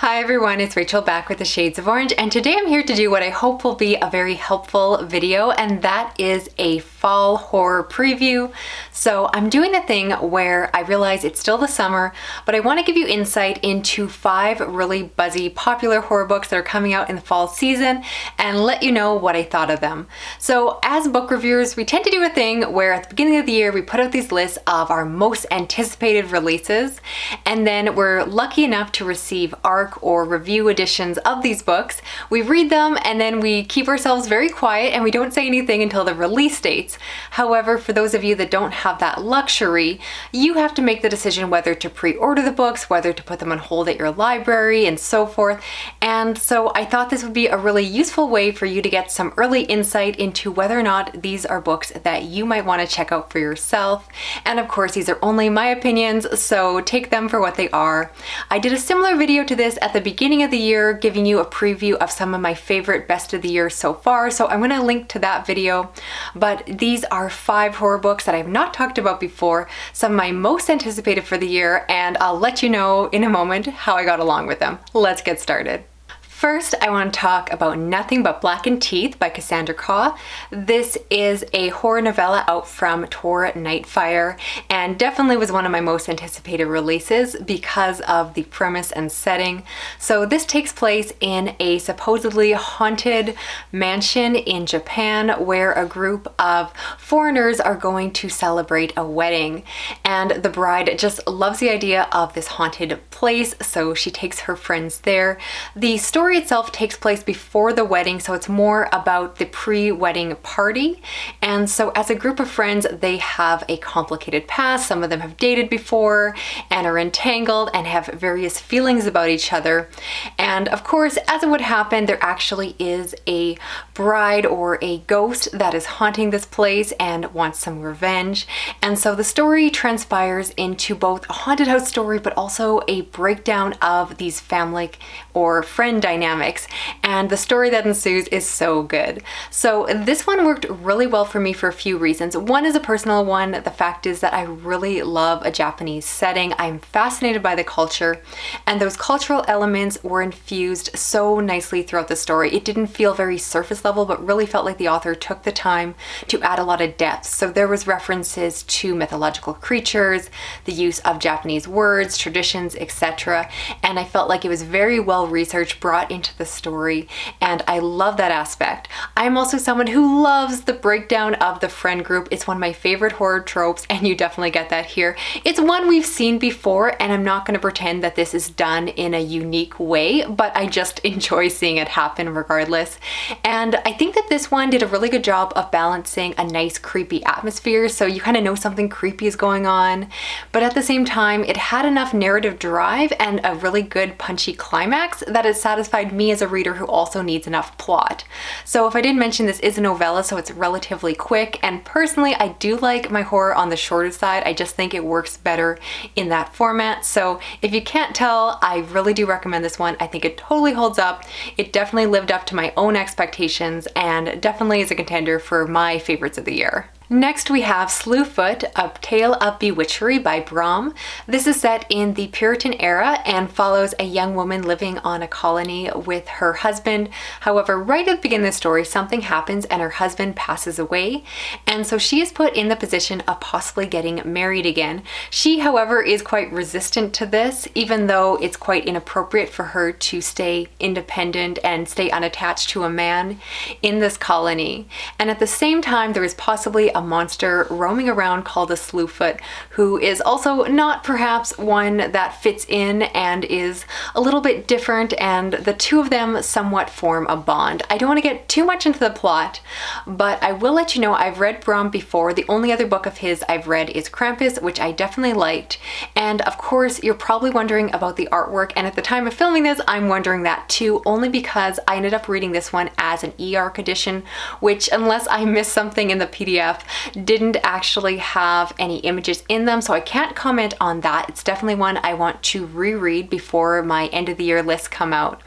Hi everyone, it's Rachel back with the Shades of Orange, and today I'm here to do what I hope will be a very helpful video, and that is a fall horror preview. So I'm doing a thing where I realize it's still the summer, but I want to give you insight into 5 really buzzy popular horror books that are coming out in the fall season and let you know what I thought of them. So as book reviewers, we tend to do a thing where at the beginning of the year we put out these lists of our most anticipated releases, and then we're lucky enough to receive ARC or review editions of these books. We read them and then we keep ourselves very quiet and we don't say anything until the release dates. However, for those of you that don't have that luxury, you have to make the decision whether to pre-order the books, whether to put them on hold at your library, and so forth. And so I thought this would be a really useful way for you to get some early insight into whether or not these are books that you might want to check out for yourself. And of course, these are only my opinions, so take them for what they are. I did a similar video to this at the beginning of the year, giving you a preview of some of my favorite best of the year so far, so I'm going to link to that video. But these are 5 horror books that I've not talked about before, some of my most anticipated for the year, and I'll let you know in a moment how I got along with them. Let's get started. First, I want to talk about Nothing But Blackened Teeth by Cassandra Khaw. This is a horror novella out from Tor Nightfire and definitely was one of my most anticipated releases because of the premise and setting. So this takes place in a supposedly haunted mansion in Japan where a group of foreigners are going to celebrate a wedding, and the bride just loves the idea of this haunted place, so she takes her friends there. The story itself takes place before the wedding, so it's more about the pre-wedding party. And so as a group of friends, they have a complicated past. Some of them have dated before and are entangled and have various feelings about each other. And of course, as it would happen, there actually is a bride or a ghost that is haunting this place and wants some revenge. And so the story transpires into both a haunted house story, but also a breakdown of these family or friend dynamics, and the story that ensues is so good. So this one worked really well for me for a few reasons. One is a personal one. The fact is that I really love a Japanese setting. I'm fascinated by the culture, and those cultural elements were infused so nicely throughout the story. It didn't feel very surface level, but really felt like the author took the time to add a lot of depth. So there was references to mythological creatures, the use of Japanese words, traditions, etc. And I felt like it was very well researched, brought into the story, and I love that aspect. I'm also someone who loves the breakdown of the friend group. It's one of my favorite horror tropes, and you definitely get that here. It's one we've seen before, and I'm not going to pretend that this is done in a unique way, but I just enjoy seeing it happen regardless. And I think that this one did a really good job of balancing a nice creepy atmosphere, so you kind of know something creepy is going on, but at the same time it had enough narrative drive and a really good punchy climax that it satisfied me as a reader who also needs enough plot. So if I didn't mention, this is a novella, so it's relatively quick, and personally I do like my horror on the shorter side. I just think it works better in that format. So if you can't tell, I really do recommend this one. I think it totally holds up. It definitely lived up to my own expectations and definitely is a contender for my favorites of the year. Next we have Slew Foot, A Tale of Bewitchery by Brom. This is set in the Puritan era and follows a young woman living on a colony with her husband. However, right at the beginning of the story, something happens and her husband passes away, and so she is put in the position of possibly getting married again. She, however, is quite resistant to this, even though it's quite inappropriate for her to stay independent and stay unattached to a man in this colony. And at the same time, there is possibly a monster roaming around called a Slew Foot, who is also not perhaps one that fits in and is a little bit different, and the two of them somewhat form a bond. I don't want to get too much into the plot, but I will let you know I've read Brom before. The only other book of his I've read is Krampus, which I definitely liked, and of course you're probably wondering about the artwork, and at the time of filming this I'm wondering that too, only because I ended up reading this one as an e-arc edition, which, unless I missed something in the PDF, didn't actually have any images in them, so I can't comment on that. It's definitely one I want to reread before my end of the year lists come out.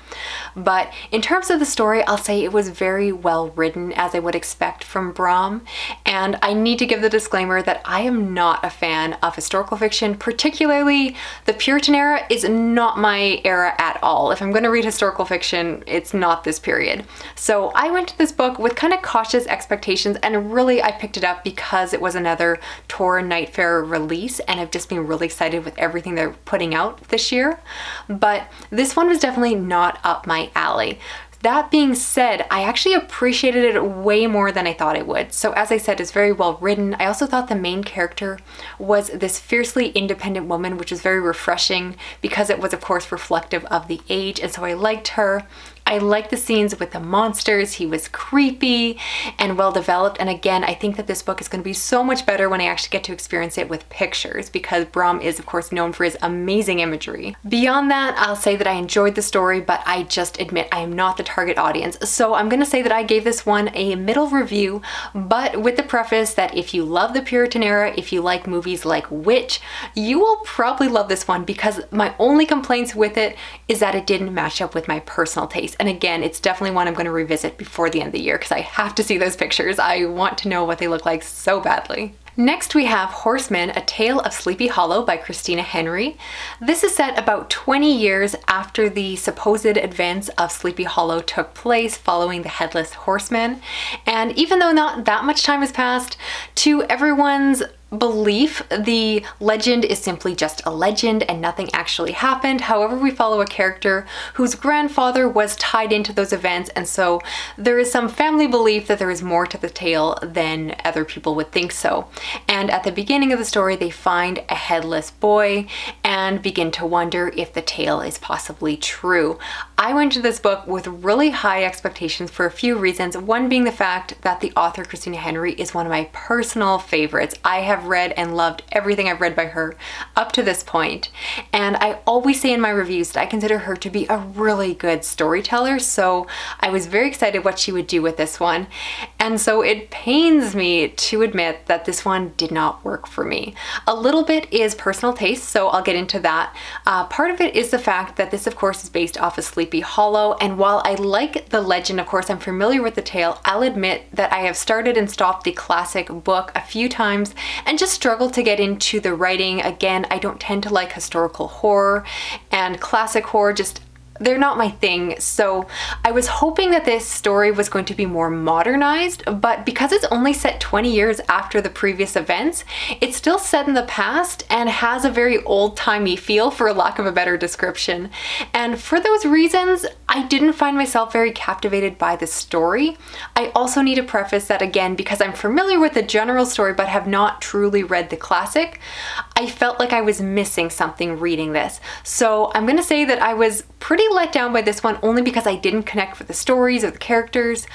But in terms of the story, I'll say it was very well written, as I would expect from Brom. And I need to give the disclaimer that I am not a fan of historical fiction, particularly the Puritan era is not my era at all. If I'm going to read historical fiction, it's not this period. So I went to this book with kind of cautious expectations, and really I picked it up because it was another Tor Nightfare release, and I've just been really excited with everything they're putting out this year. But this one was definitely not up my alley. That being said, I actually appreciated it way more than I thought I would. So as I said, it's very well written. I also thought the main character was this fiercely independent woman, which was very refreshing because it was of course reflective of the age, and so I liked her. I liked the scenes with the monsters. He was creepy and well developed. And again, I think that this book is going to be so much better when I actually get to experience it with pictures, because Brom is of course known for his amazing imagery. Beyond that, I'll say that I enjoyed the story, but I just admit I am not the target audience. So I'm going to say that I gave this one a middle review, but with the preface that if you love the Puritan era, if you like movies like Witch, you will probably love this one, because my only complaints with it is that it didn't match up with my personal taste. And again, it's definitely one I'm going to revisit before the end of the year because I have to see those pictures. I want to know what they look like so badly. Next we have Horseman, A Tale of Sleepy Hollow by Christina Henry. This is set about 20 years after the supposed events of Sleepy Hollow took place following the Headless Horseman. And even though not that much time has passed, to everyone's belief, the legend is simply just a legend and nothing actually happened. However, we follow a character whose grandfather was tied into those events, and so there is some family belief that there is more to the tale than other people would think so. And at the beginning of the story, they find a headless boy and begin to wonder if the tale is possibly true. I went to this book with really high expectations for a few reasons, one being the fact that the author Christina Henry is one of my personal favorites. I have read and loved everything I've read by her up to this point, and I always say in my reviews that I consider her to be a really good storyteller, so I was very excited what she would do with this one. And so it pains me to admit that this one did not work for me. A little bit is personal taste, so I'll get into that. Part of it is the fact that this of course is based off of Sleepy Hollow, and while I like the legend, of course I'm familiar with the tale, I'll admit that I have started and stopped the classic book a few times and just struggled to get into the writing. Again, I don't tend to like historical horror, and classic horror just, they're not my thing. So I was hoping that this story was going to be more modernized, but because it's only set 20 years after the previous events, it's still set in the past and has a very old-timey feel, for lack of a better description. And for those reasons, I didn't find myself very captivated by the story. I also need to preface that, again, because I'm familiar with the general story but have not truly read the classic, I felt like I was missing something reading this. So I'm gonna say that I was pretty let down by this one, only because I didn't connect with the stories or the characters.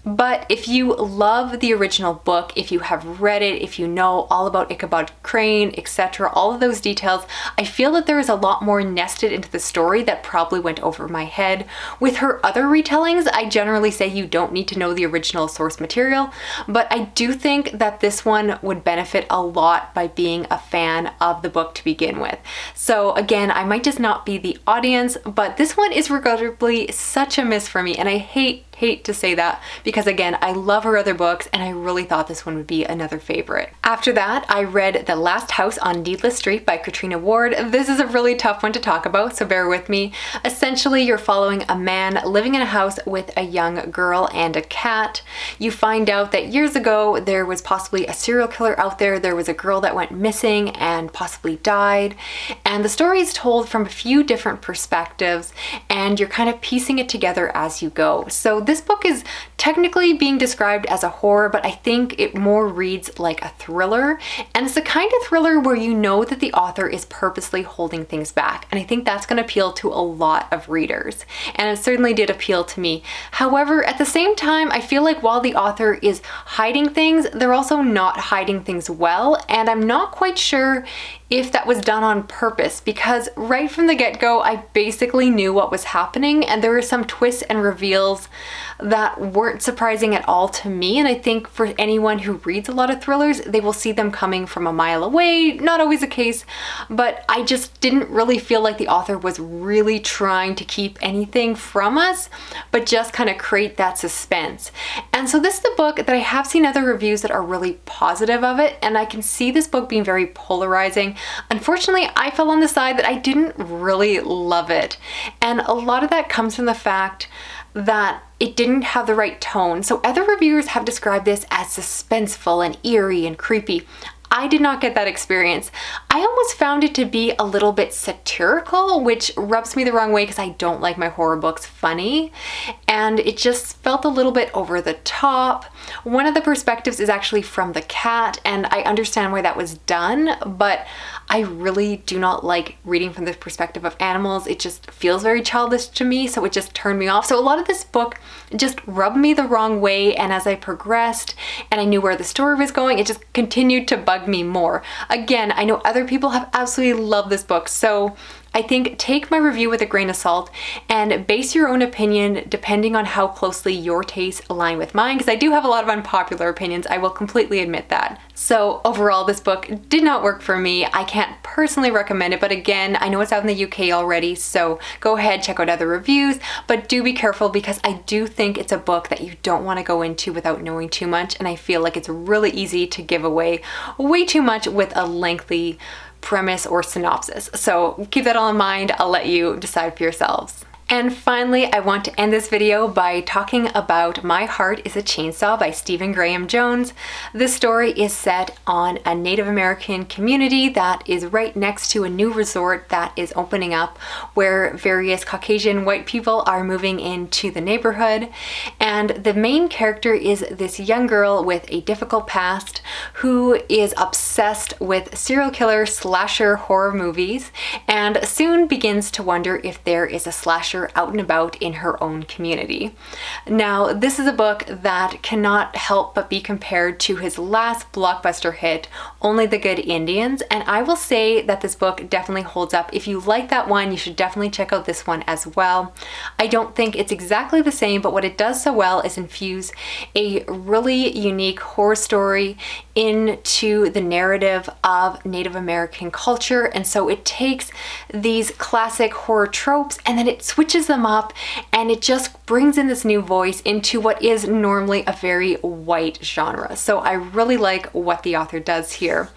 But if you love the original book, if you have read it, if you know all about Ichabod Crane, etc., all of those details, I feel that there is a lot more nested into the story that probably went over my head. With her other retellings, I generally say you don't need to know the original source material, but I do think that this one would benefit a lot by being a fan of the book to begin with. So again, I might just not be the audience, but this one is regrettably such a miss for me, and I hate to say that because again, I love her other books and I really thought this one would be another favorite. After that, I read The Last House on Deedless Street by Catriona Ward. This is a really tough one to talk about, so bear with me. Essentially, you're following a man living in a house with a young girl and a cat. You find out that years ago there was possibly a serial killer out there. There was a girl that went missing and possibly died, and the story is told from a few different perspectives, and you're kind of piecing it together as you go. So this book is technically being described as a horror, but I think it more reads like a thriller, and it's the kind of thriller where you know that the author is purposely holding things back, and I think that's going to appeal to a lot of readers, and it certainly did appeal to me. However, at the same time, I feel like while the author is hiding things, they're also not hiding things well, and I'm not quite sure if that was done on purpose, because right from the get-go I basically knew what was happening, and there were some twists and reveals that weren't weren't surprising at all to me, and I think for anyone who reads a lot of thrillers, they will see them coming from a mile away. Not always the case, but I just didn't really feel like the author was really trying to keep anything from us, but just kind of create that suspense. And so this is a book that I have seen other reviews that are really positive of it, and I can see this book being very polarizing. Unfortunately, I fell on the side that I didn't really love it. And a lot of that comes from the fact that it didn't have the right tone. So other reviewers have described this as suspenseful and eerie and creepy. I did not get that experience. I almost found it to be a little bit satirical, which rubs me the wrong way because I don't like my horror books funny. And it just felt a little bit over the top. One of the perspectives is actually from the cat, and I understand why that was done, but I really do not like reading from the perspective of animals. It just feels very childish to me, so it just turned me off. So a lot of this book just rubbed me the wrong way, and as I progressed and I knew where the story was going, it just continued to bug me more. Again, I know other people have absolutely loved this book, so I think take my review with a grain of salt and base your own opinion depending on how closely your tastes align with mine, because I do have a lot of unpopular opinions, I will completely admit that. So overall, this book did not work for me. I can't personally recommend it, but again, I know it's out in the UK already, so go ahead, check out other reviews, but do be careful because I do think it's a book that you don't want to go into without knowing too much, and I feel like it's really easy to give away way too much with a lengthy premise or synopsis. So keep that all in mind. I'll let you decide for yourselves. And finally, I want to end this video by talking about My Heart is a Chainsaw by Stephen Graham Jones. This story is set on a Native American community that is right next to a new resort that is opening up where various Caucasian white people are moving into the neighborhood. And the main character is this young girl with a difficult past who is obsessed with serial killer slasher horror movies and soon begins to wonder if there is a slasher out and about in her own community. Now, this is a book that cannot help but be compared to his last blockbuster hit, Only the Good Indians, and I will say that this book definitely holds up. If you like that one, you should definitely check out this one as well. I don't think it's exactly the same, but what it does so well is infuse a really unique horror story into the narrative of Native American culture, and so it takes these classic horror tropes and then it switches them up and it just brings in this new voice into what is normally a very white genre. So I really like what the author does here.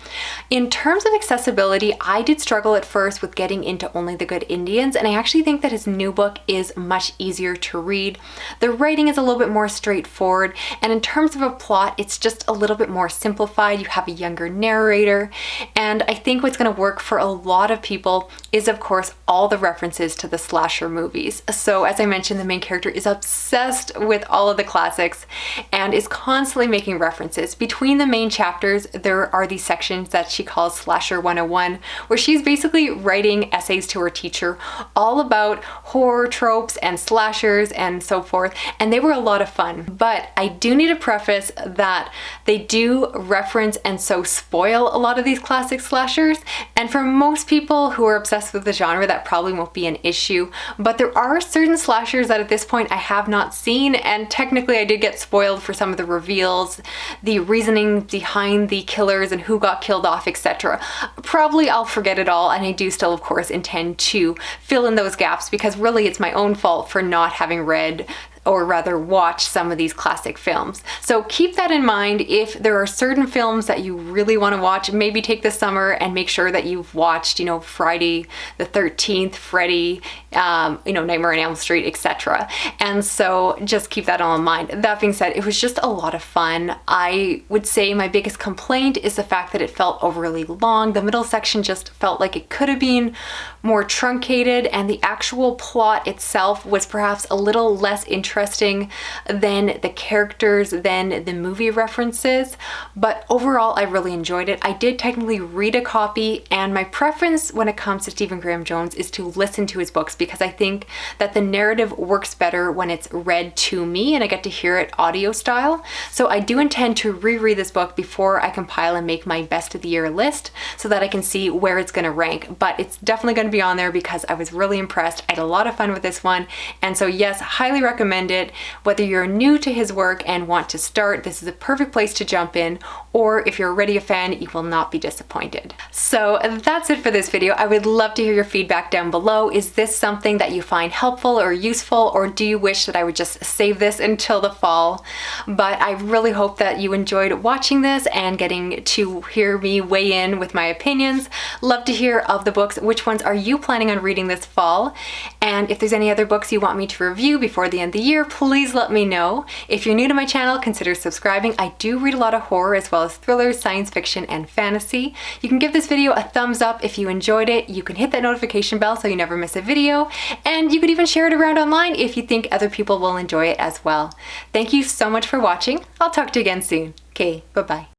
In terms of accessibility, I did struggle at first with getting into Only the Good Indians, and I actually think that his new book is much easier to read. The writing is a little bit more straightforward, and in terms of a plot, it's just a little bit more simplified. You have a younger narrator, and I think what's going to work for a lot of people is, of course, all the references to the slasher movies. So as I mentioned, the main character is obsessed with all of the classics and is constantly making references. Between the main chapters, there are these sections that she calls Slasher 101, where she's basically writing essays to her teacher all about horror tropes and slashers and so forth, and they were a lot of fun. But I do need to preface that they do reference and so spoil a lot of these classic slashers, and for most people who are obsessed with the genre, that probably won't be an issue. But there are certain slashers that at this point I have not seen, and technically I did get spoiled for some of the reveals, the reasoning behind the killers and who got killed off, etc. Probably I'll forget it all, and I do still, of course, intend to fill in those gaps because really it's my own fault for not having read or rather watch some of these classic films. So keep that in mind. If there are certain films that you really want to watch, maybe take the summer and make sure that you've watched, Friday the 13th, Freddy, Nightmare on Elm Street, etc. And so just keep that all in mind. That being said, it was just a lot of fun. I would say my biggest complaint is the fact that it felt overly long. The middle section just felt like it could have been more truncated, and the actual plot itself was perhaps a little less interesting than the characters, than the movie references. But overall, I really enjoyed it. I did technically read a copy, and my preference when it comes to Stephen Graham Jones is to listen to his books because I think that the narrative works better when it's read to me and I get to hear it audio style. So I do intend to reread this book before I compile and make my best of the year list so that I can see where it's going to rank. But it's definitely going to be on there because I was really impressed. I had a lot of fun with this one, and so yes, highly recommend recommend it. Whether you're new to his work and want to start, this is a perfect place to jump in, or if you're already a fan, you will not be disappointed. So that's it for this video. I would love to hear your feedback down below. Is this something that you find helpful or useful, or do you wish that I would just save this until the fall? But I really hope that you enjoyed watching this and getting to hear me weigh in with my opinions. Love to hear of the books. Which ones are you planning on reading this fall? And if there's any other books you want me to review before the end of the year, please let me know. If you're new to my channel, consider subscribing. I do read a lot of horror as well as thrillers, science fiction, and fantasy. You can give this video a thumbs up if you enjoyed it. You can hit that notification bell so you never miss a video. And you could even share it around online if you think other people will enjoy it as well. Thank you so much for watching. I'll talk to you again soon. Okay, bye-bye.